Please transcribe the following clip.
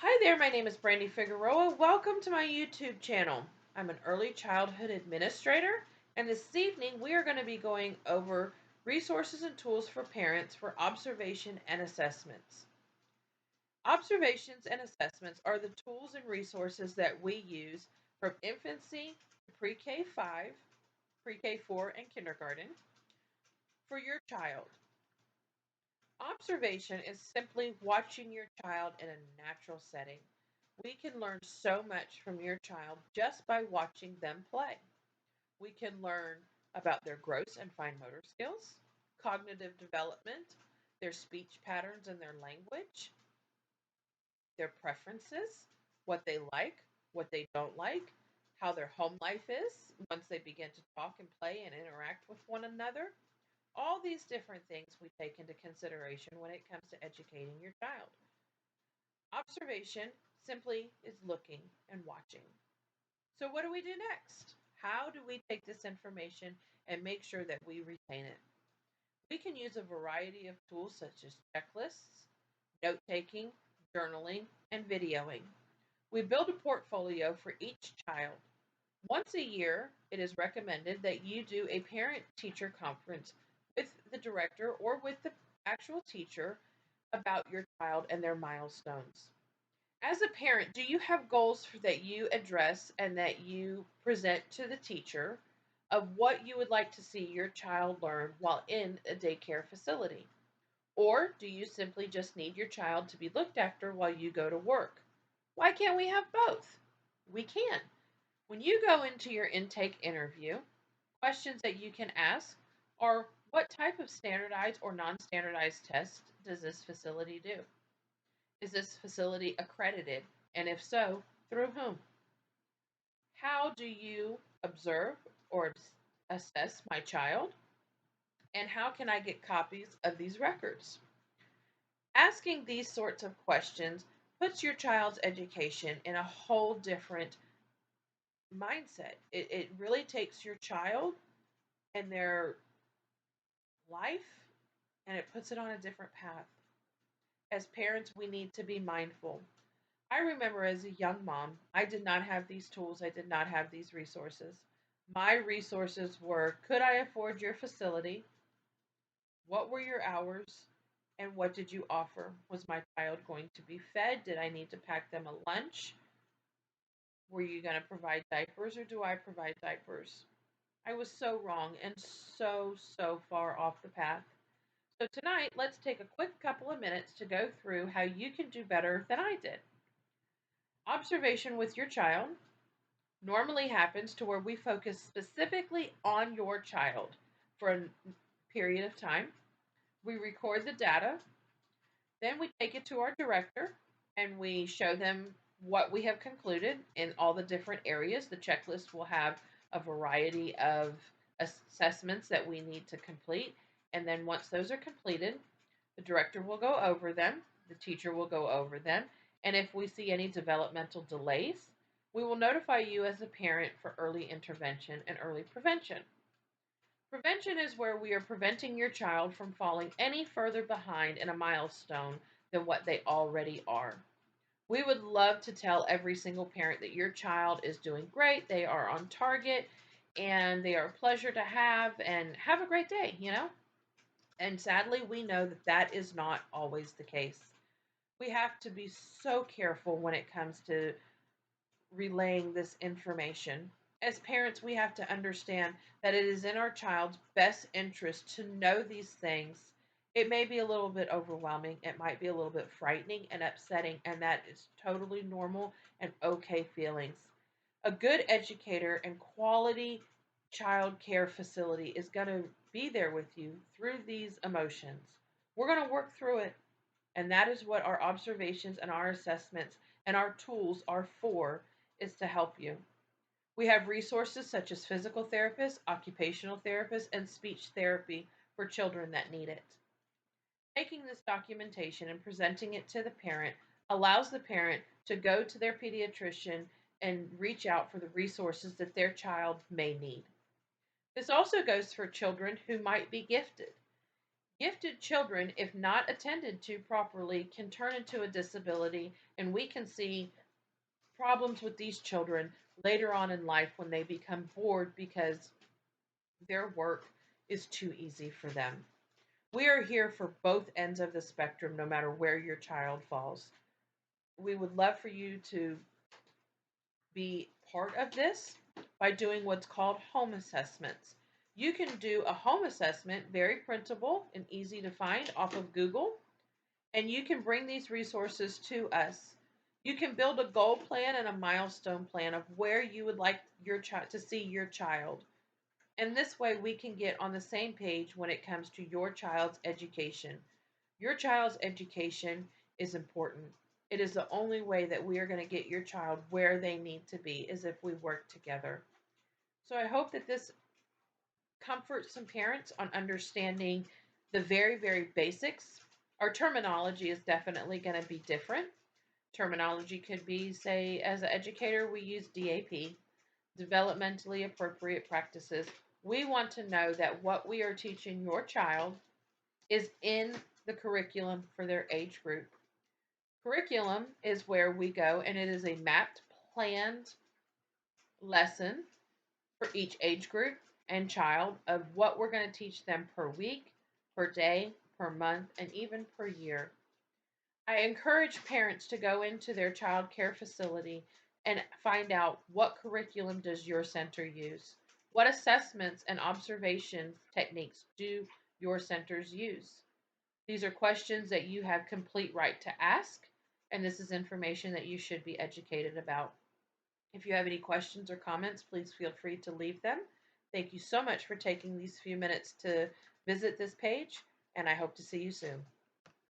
Hi there, my name is Brandy Figueroa. Welcome to my YouTube channel. I'm an early childhood administrator, and this evening we are going to be going over resources and tools for parents for observation and assessments. Observations and assessments are the tools and resources that we use from infancy to pre-K 5, pre-K 4, and kindergarten for your child. Observation is simply watching your child in a natural setting. We can learn so much from your child just by watching them play. We can learn about their gross and fine motor skills, cognitive development, their speech patterns and their language, their preferences, what they like, what they don't like, how their home life is once they begin to talk and play and interact with one another. All these different things we take into consideration when it comes to educating your child. Observation simply is looking and watching. So, what do we do next? How do we take this information and make sure that we retain it? We can use a variety of tools such as checklists, note taking, journaling, and videoing. We build a portfolio for each child. Once a year, it is recommended that you do a parent teacher conference with the director or with the actual teacher about your child and their milestones. As a parent, do you have goals that you address and that you present to the teacher of what you would like to see your child learn while in a daycare facility? Or do you simply just need your child to be looked after while you go to work? Why can't we have both? We can. When you go into your intake interview, questions that you can ask are what type of standardized or non standardized test does this facility do? Is this facility accredited? And if so, through whom? How do you observe or assess my child? And how can I get copies of these records? Asking these sorts of questions puts your child's education in a whole different mindset. It really takes your child and their life and it puts it on a different path. As parents, we need to be mindful. I remember as a young mom, I did not have these tools, I did not have these resources. My resources were could I afford your facility? What were your hours? And what did you offer? Was my child going to be fed? Did I need to pack them a lunch? Were you going to provide diapers or do I provide diapers? I was so wrong and so far off the path. So tonight, let's take a quick couple of minutes to go through how you can do better than I did. Observation with your child normally happens to where we focus specifically on your child for a period of time. We record the data, then we take it to our director and we show them what we have concluded in all the different areas. The checklist will have a variety of assessments that we need to complete. And then once those are completed, the director will go over them, the teacher will go over them, and if we see any developmental delays, we will notify you as a parent for early intervention and early prevention. Prevention is where we are preventing your child from falling any further behind in a milestone than what they already are. We would love to tell every single parent that your child is doing great, they are on target, and they are a pleasure to and have a great day. And sadly, we know that that is not always the case. We have to be so careful when it comes to relaying this information. As parents, we have to understand that it is in our child's best interest to know these things. It may be a little bit overwhelming, it might be a little bit frightening and upsetting, and that is totally normal and okay feelings. A good educator and quality child care facility is going to be there with you through these emotions. We're going to work through it, and that is what our observations and our assessments and our tools are for, is to help you. We have resources such as physical therapists, occupational therapists, and speech therapy for children that need it. Taking this documentation and presenting it to the parent allows the parent to go to their pediatrician and reach out for the resources that their child may need. This also goes for children who might be gifted. Gifted children, if not attended to properly, can turn into a disability, and we can see problems with these children later on in life when they become bored because their work is too easy for them. We are here for both ends of the spectrum, no matter where your child falls. We would love for you to be part of this by doing what's called home assessments. You can do a home assessment, very printable and easy to find off of Google, and you can bring these resources to us. You can build a goal plan and a milestone plan of where you would like your child to see your child. And this way we can get on the same page when it comes to your child's education. Your child's education is important. It is the only way that we are going to get your child where they need to be is if we work together. So I hope that this comforts some parents on understanding the very, very basics. Our terminology is definitely going to be different. Terminology could be, say, as an educator, we use DAP, developmentally appropriate practices. We want to know that what we are teaching your child is in the curriculum for their age group. Curriculum is where we go, and it is a mapped, planned lesson for each age group and child of what we're going to teach them per week, per day, per month, and even per year. I encourage parents to go into their child care facility and find out what curriculum does your center use? What assessments and observation techniques do your centers use? These are questions that you have complete right to ask, and this is information that you should be educated about. If you have any questions or comments, please feel free to leave them. Thank you so much for taking these few minutes to visit this page, and I hope to see you soon.